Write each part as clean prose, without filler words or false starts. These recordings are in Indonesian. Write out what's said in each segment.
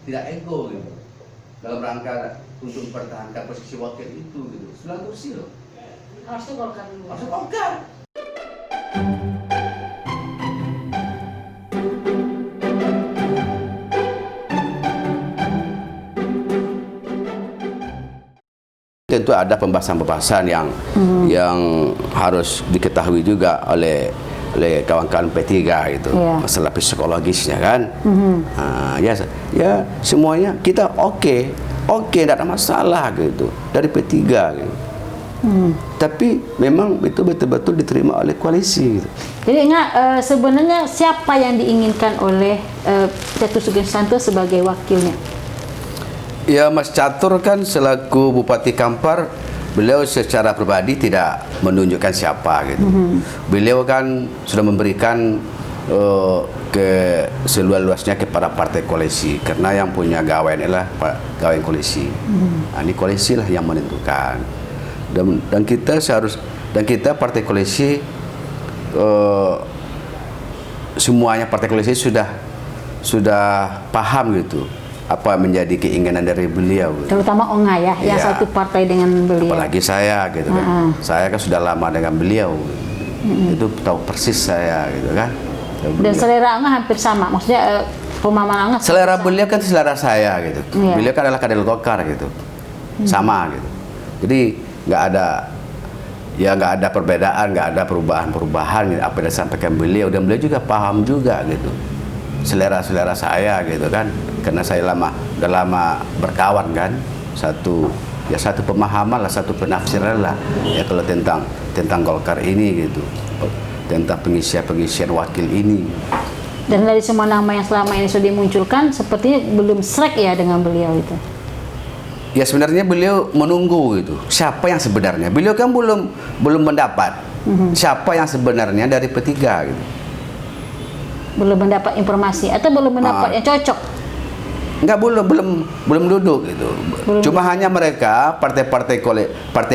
tidak ego gitu. Dalam rangka untuk mempertahankan posisi wakil itu gitu. 9 kursi loh. Harusnya Golkar dulu. Harusnya Golkar. Tentu ada pembahasan-pembahasan yang harus diketahui juga oleh kawan-kawan P3 itu, masalah psikologisnya kan. Ya semuanya kita oke, tidak ada masalah gitu dari P3 gitu. Tapi memang itu betul-betul diterima oleh koalisi gitu. Jadi sebenarnya siapa yang diinginkan oleh Catur Sugiarsanto sebagai wakilnya? Ya, Mas Catur kan selaku Bupati Kampar, beliau secara pribadi tidak menunjukkan siapa gitu. Beliau kan sudah memberikan ke seluas-luasnya kepada partai koalisi, karena yang punya gawain adalah gawain koalisi. Nah, ini koalisi lah yang menentukan. Dan kita partai koalisi semuanya partai koalisi sudah paham gitu apa menjadi keinginan dari beliau gitu. Terutama Onga ya, yang satu partai dengan beliau. Apalagi saya gitu kan. Saya kan sudah lama dengan beliau. Itu tahu persis saya gitu kan. Dan selera Onga hampir sama. Maksudnya pemahaman Onga selera beliau kan selera saya gitu. Beliau kan adalah kader Golkar gitu. Sama gitu. Jadi nggak ada perbedaan, nggak ada perubahan gitu, apa yang disampaikan beliau, dan beliau juga paham juga gitu selera saya gitu kan, karena saya udah lama berkawan kan, satu pemahaman lah, satu penafsiran lah ya kalau tentang Golkar ini gitu, tentang pengisian wakil ini. Dan dari semua nama yang selama ini sudah dimunculkan, sepertinya belum srek ya dengan beliau itu. Ya sebenarnya beliau menunggu gitu. Siapa yang sebenarnya? Beliau kan belum mendapat siapa yang sebenarnya dari P3 gitu. Belum mendapat informasi atau belum mendapat yang cocok? Enggak, belum duduk gitu. Cuma hanya mereka partai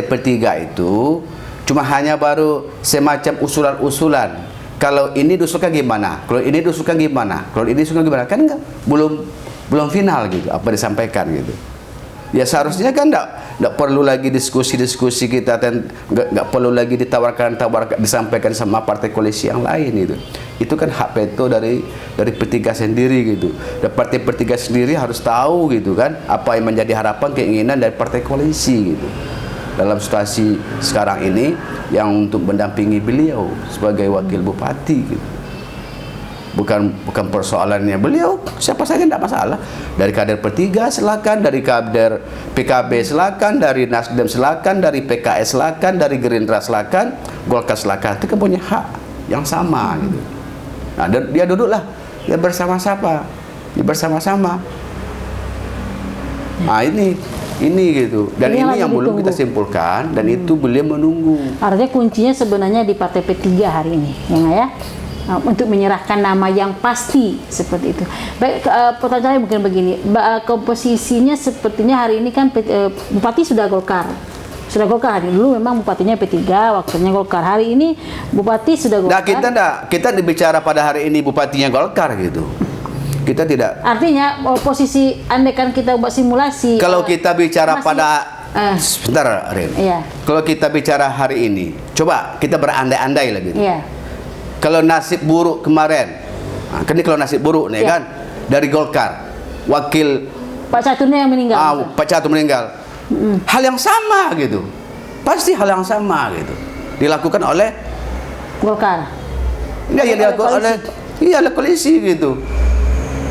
P3 itu cuma hanya baru semacam usulan-usulan. Kalau ini diusulkan gimana? Kalau ini diusulkan gimana? Kalau ini diusulkan gimana? Kan enggak, belum final gitu apa disampaikan gitu. Ya seharusnya kan enggak perlu lagi diskusi kita, enggak perlu lagi ditawarkan disampaikan sama partai koalisi yang lain itu. Itu kan hak veto dari P3 sendiri gitu. Dan partai P3 sendiri harus tahu gitu kan apa yang menjadi harapan keinginan dari partai koalisi gitu. Dalam situasi sekarang ini yang untuk mendampingi beliau sebagai wakil bupati gitu. Bukan persoalannya beliau, siapa saja tidak masalah. Dari kader P3 silakan, dari kader PKB silakan, dari Nasdem silakan, dari PKS silakan, dari Gerindra silakan, Golkar silakan. Itu kan punya hak yang sama gitu. Nah, dia duduklah, dia bersama-sama. Nah, ini gitu. Dan ini yang belum kita simpulkan, dan itu beliau menunggu. Artinya kuncinya sebenarnya di partai P3 hari ini, ya? Untuk menyerahkan nama yang pasti seperti itu. Baik, pertanyaannya mungkin begini, komposisinya sepertinya hari ini kan Bupati sudah Golkar hari dulu memang bupatinya P3, wakilnya Golkar. Hari ini Bupati sudah Golkar. Nah, kita bicara pada hari ini bupatinya Golkar gitu. Kita tidak. Artinya posisi andaikan kita buat simulasi. Kalau kita bicara sebentar, Rin. Iya. Kalau kita bicara hari ini, coba kita berandai-andai lagi. Iya. Kalau nasib buruk kemarin, kan ini kalau nasib buruk nih kan, dari Golkar, wakil Pak Caturnya yang meninggal. Pak Catur meninggal. Hal yang sama gitu, pasti hal yang sama gitu dilakukan oleh Golkar. Enggak, ya dilakukan oleh koalisi gitu.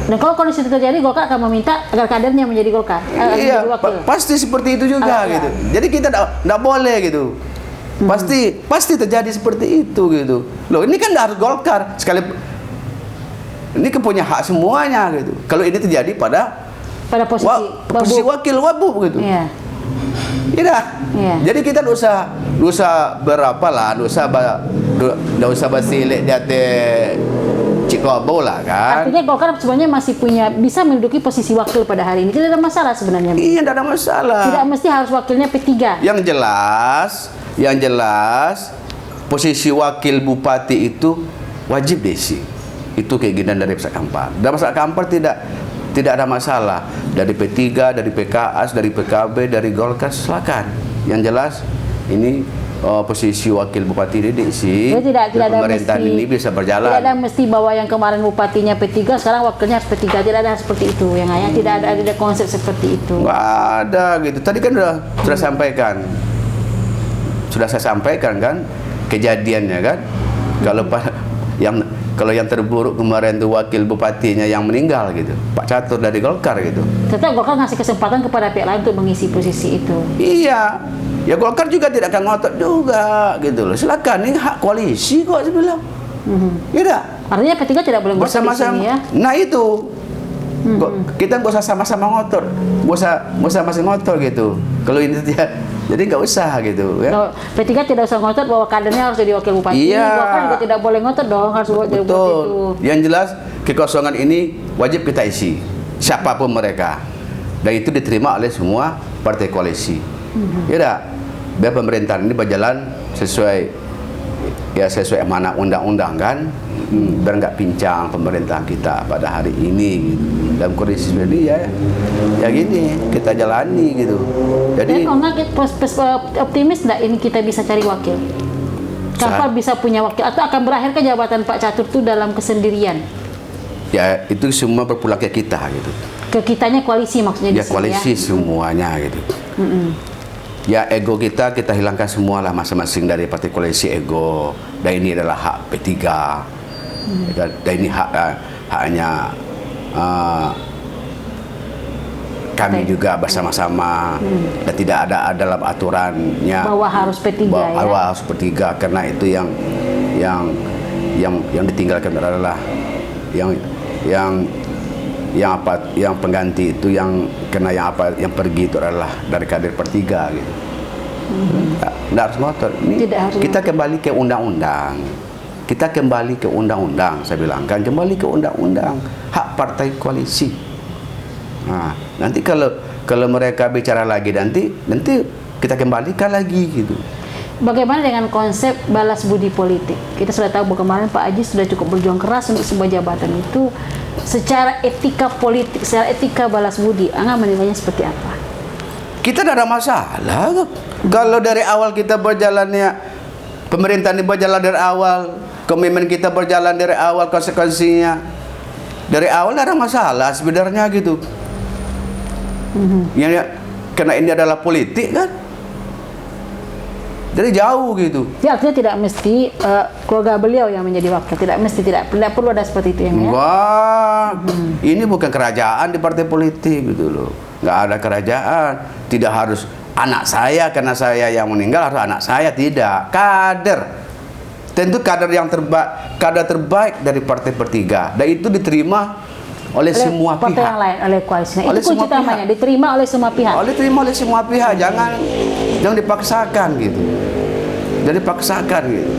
Dan kalau kondisi itu terjadi, Golkar akan meminta agar kadernya menjadi Golkar. Iya, pasti seperti itu juga gitu. Jadi kita tidak boleh gitu. Pasti terjadi seperti itu gitu. Loh, ini kan harus Golkar sekali. Ini kan punya hak semuanya gitu. Kalau ini terjadi pada posisi wakil wabub gitu. Iya. Tidak. Iya. Jadi kita tidak usah berapa lah, tidak usah basilik di atas Cikobo lah kan. Artinya Golkar sebenarnya masih bisa menduduki posisi wakil pada hari ini. Tidak ada masalah sebenarnya. Iya, tidak ada masalah. Tidak mesti harus wakilnya P3. Yang jelas posisi wakil bupati itu wajib diisi. Itu keinginan dari masyarakat Kampar. Dan masyarakat Kampar Tidak ada masalah. Dari P3, dari PKS, dari PKB, dari Golkar, silakan. Yang jelas ini posisi wakil bupati ini diisi. Jadi tidak ada pemerintahan mesti, ini bisa berjalan. Tidak ada mesti bahwa yang kemarin bupatinya P3 sekarang wakilnya harus P3. Tidak ada seperti itu yang ayah. Tidak ada konsep seperti itu. Nggak ada gitu. Tadi kan sudah sampaikan. Sudah saya sampaikan kan kejadiannya kan. Kalau yang terburuk kemarin itu wakil bupatinya yang meninggal gitu, Pak Catur dari Golkar gitu. Tetap Golkar ngasih kesempatan kepada pihak lain untuk mengisi posisi itu. Iya, ya Golkar juga tidak akan ngotot juga gitu loh. Silakan, ini hak koalisi kok saya bilang. Iya. Artinya P3 tidak boleh ngotot di sini ya. Nah itu, kita nggak usah sama-sama ngotot, nggak usah masih ngotot gitu. Kalau ini jadi nggak usah gitu ya. No, P3 tidak usah ngotot bahwa kadernya harus jadi wakil bupati. Iya. Golkar juga tidak boleh ngotot dong harus jadi bupati itu. Yang jelas kekosongan ini wajib kita isi, siapapun mereka. Dan itu diterima oleh semua partai koalisi. Ya dah, biar pemerintahan ini berjalan sesuai amanah undang-undang kan. Biar nggak pincang pemerintahan kita pada hari ini gitu. Dalam kondisi seperti ini ya gini kita jalani gitu. Jadi optimis nggak ini kita bisa cari wakil? Kapan bisa punya wakil atau akan berakhir ke jabatan Pak Catur itu dalam kesendirian? Ya itu semua berpulang ke kita gitu. Ke kitanya koalisi maksudnya ya, koalisi semuanya gitu. Ya ego kita hilangkan semua lah masing-masing dari partai koalisi ego. Dan ini adalah hak P3. Dan ini haknya kami juga bersama-sama dan tidak ada dalam aturannya bahwa harus P3 bahwa harus P3 karena itu yang ditinggalkan adalah yang pengganti itu yang yang pergi itu adalah dari kader per-3 gitu. Tidak harus ngotot. Kita kembali ke undang-undang. Kita kembali ke undang-undang, saya bilang kan kembali ke undang-undang hak partai koalisi. Nah, nanti kalau mereka bicara lagi nanti kita kembalikan lagi gitu. Bagaimana dengan konsep balas budi politik? Kita sudah tahu bahwa kemarin Pak Aji sudah cukup berjuang keras untuk sebuah jabatan itu. Secara etika politik, secara etika balas budi, Anda menilainya seperti apa? Kita tidak ada masalah. Kalau dari awal kita berjalannya, pemerintahan ini berjalan dari awal, komitmen kita berjalan dari awal, konsekuensinya dari awal tidak ada masalah sebenarnya gitu. Karena ini adalah politik kan, jadi jauh gitu. Ya, artinya tidak mesti keluarga beliau yang menjadi wakil, tidak perlu ada seperti itu yang Wah, ini bukan kerajaan di partai politik gitu loh. Nggak ada kerajaan, tidak harus anak saya karena saya yang meninggal harus anak saya, tidak. Kader. Tentu kader yang terbaik dari partai per-3 dan itu diterima oleh semua partai pihak. Yang lain, oleh koalisi. Nah, itu kunci utamanya, diterima oleh semua pihak. Diterima oleh semua pihak, jangan dipaksakan gitu. Jangan dipaksakan gitu.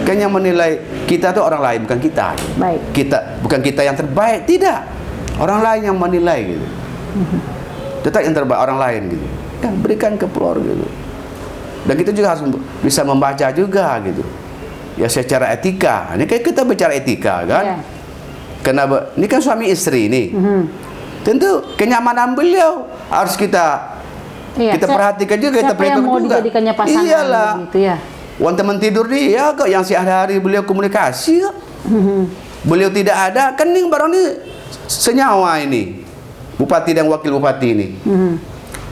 Kan yang menilai kita itu orang lain, bukan kita. Baik. Bukan kita yang terbaik, tidak. Orang lain yang menilai gitu. Tetap yang terbaik orang lain gitu. Kan berikan ke pelor gitu. Dan kita juga harus bisa membaca juga gitu. Ya secara etika. Ini kayak kita bicara etika kan. Yeah. Kenapa? Ini kan suami istri ini. Tentu kenyamanan beliau harus kita perhatikan juga, kita perhatikan mau juga. Dijadikannya pasangan iyalah. Gitu ya. Wan teman tidur dia kok yang sehari-hari beliau komunikasi kok. Beliau tidak ada, kan ini barang ini senyawa ini. Bupati dan wakil bupati ini.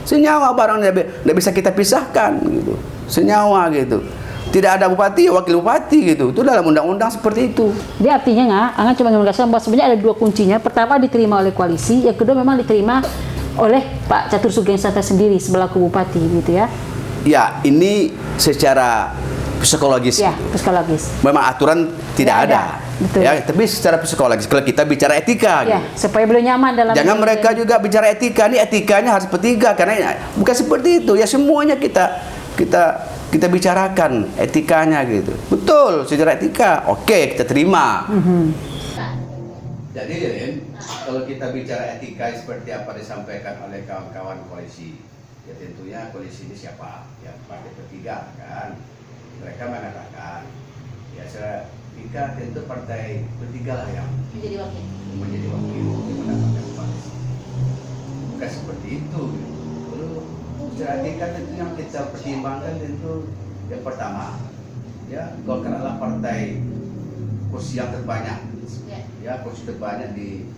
Senyawa barang tidak bisa kita pisahkan gitu. Senyawa gitu. Tidak ada bupati, wakil bupati gitu. Itu dalam undang-undang seperti itu. Jadi artinya Anga cuma menegaskan bahwa sebenarnya ada dua kuncinya. Pertama diterima oleh koalisi, yang kedua memang diterima oleh Pak Catur Sugeng-Santo sendiri selaku bupati gitu ya. Ya, ini secara psikologis. Ya, gitu. psikologis. Memang aturan tidak ada. Betul. Ya, tapi secara psikologis kalau kita bicara etika ya, gitu. supaya beliau nyaman dalam. Jangan mereka juga bicara etika, ini etikanya harus per-3 karena bukan seperti itu. Ya semuanya kita bicarakan etikanya gitu. Betul, secara etika. Oke, kita terima. Jadi, kalau kita bicara etika seperti apa disampaikan oleh kawan-kawan koalisi, ya tentunya koalisi ini siapa? Ya partai per-3 kan. Mereka mengatakan, ya Ketika tentu partai P3 lah yang Menjadi wakil. menjadi wakil yang mendapatkan koalisi. Bukan seperti itu. Lalu secara etika tentu yang kita pertimbangkan tentu yang pertama, ya Golkar adalah partai kursi yang terbanyak, ya kursi terbanyak di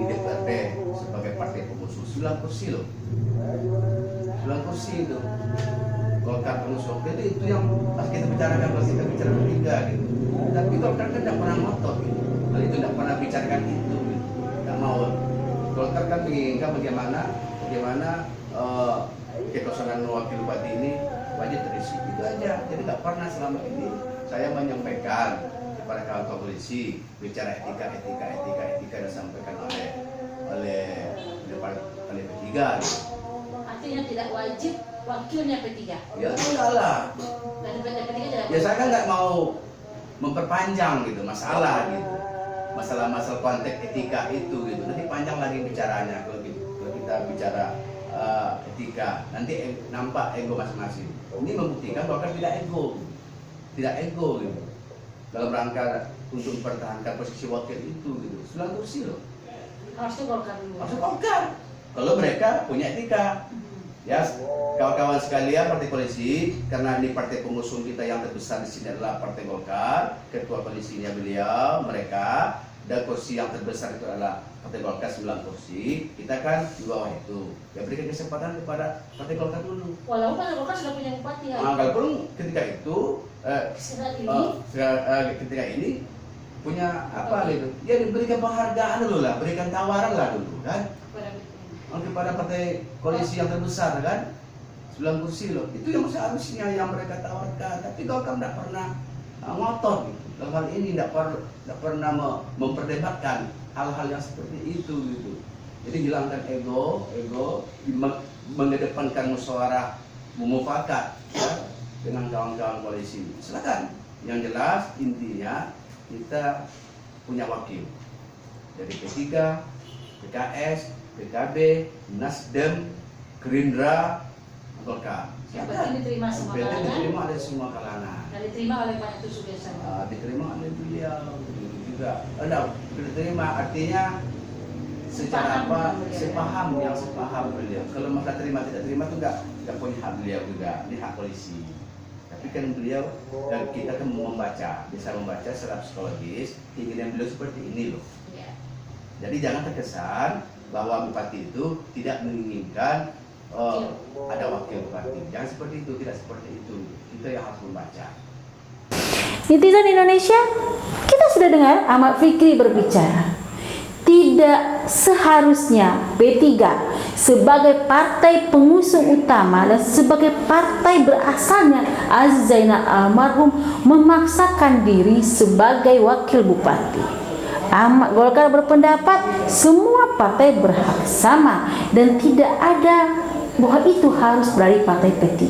DPRD sebagai partai pengusung 9 kursi loh, 9 kursi itu. Golkar pengusung itu yang pas kita bicarakan, pas kita bicara bertiga gitu. Tapi Golkar kan tidak pernah ngotot gitu. Hal itu tidak pernah bicarakan itu gitu. Tidak mau. Golkar kan menginginkan bagaimana kekosongan wakil bupati ini wajib terisi, itu aja. Jadi tidak pernah selama ini saya menyampaikan kepada kawan polisi bicara etika disampaikan oleh P3 gitu. Artinya tidak wajib wakilnya P3. Ya enggak lah. Dan P3 tidak. Ya saya kan nggak mau memperpanjang gitu masalah gitu. Masalah konteks etika itu gitu. Nanti panjang lagi bicaranya kalau kita bicara etika. Nanti nampak ego masing-masing. Ini membuktikan bahwa tidak ego gitu. Dalam rangka untuk mempertahankan posisi wakil itu gitu. 9 kursi loh. Harusnya Golkar dulu. Harusnya Golkar. Kalau mereka punya etika. Ya, kawan-kawan sekalian partai koalisi, karena ini partai pengusung kita yang terbesar di sini adalah Partai Golkar, ketua koalisinya beliau, mereka, dan kursi yang terbesar itu adalah Partai Golkar 9 kursi, kita kan di bawah itu. Ya berikan kesempatan kepada Partai Golkar dulu. Walaupun Partai Golkar sudah punya bupati ya. Walaupun ketika itu, ketika ini punya apa gitu? Ya diberikan penghargaan dulu lah, berikan tawaran lah dulu kan. Kepada partai koalisi yang terbesar kan 9 kursi loh, itu yang seharusnya yang mereka tawarkan, tapi Golkar tidak pernah ngotot gitu. Dalam hal ini tidak pernah memperdebatkan hal-hal yang seperti itu gitu. Jadi hilangkan ego mengedepankan musyawarah mufakat ya, dengan kawan-kawan koalisi. Silakan, yang jelas intinya kita punya wakil dari P3, PKS, PKB, Nasdem, Gerindra, Golkar. Yang penting diterima semua kalangan. Diterima oleh semua kalangan. Dan diterima oleh Pak Itu Subiasa. Diterima oleh beliau juga. Diterima artinya secara apa? Sepaham beliau. Kalau masalah terima tidak terima itu nggak punya hak beliau juga, ini hak polisi. Tapi kan beliau dan kita kan bisa membaca secara psikologis keinginan beliau seperti ini loh. Ya. Jadi jangan terkesan bahwa bupati itu tidak menginginkan ada wakil bupati. Jangan seperti itu, tidak seperti itu. Kita yang harus membaca. Netizen Indonesia, kita sudah dengar Ahmad Fikri berbicara. Tidak seharusnya P3 sebagai partai pengusung utama dan sebagai partai berasalnya Aziz Zainal almarhum memaksakan diri sebagai wakil bupati. Ahmad Golkar berpendapat semua partai berhak sama dan tidak ada bahwa itu harus dari partai P3.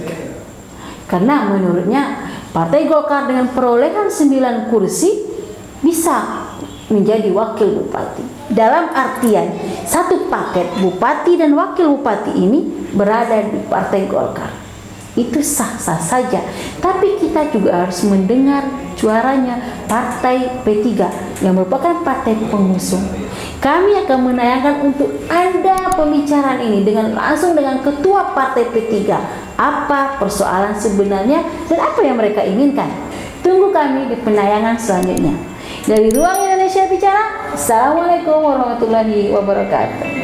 Karena menurutnya Partai Golkar dengan perolehan 9 kursi bisa menjadi wakil bupati. Dalam artian satu paket bupati dan wakil bupati ini berada di Partai Golkar. Itu sah-sah saja. Tapi kita juga harus mendengar suaranya Partai P3 yang merupakan partai pengusung. Kami akan menayangkan untuk Anda pembicaraan ini langsung dengan ketua Partai P3. Apa persoalan sebenarnya dan apa yang mereka inginkan. Tunggu kami di penayangan selanjutnya. Dari Ruang Indonesia Bicara, Assalamualaikum warahmatullahi wabarakatuh.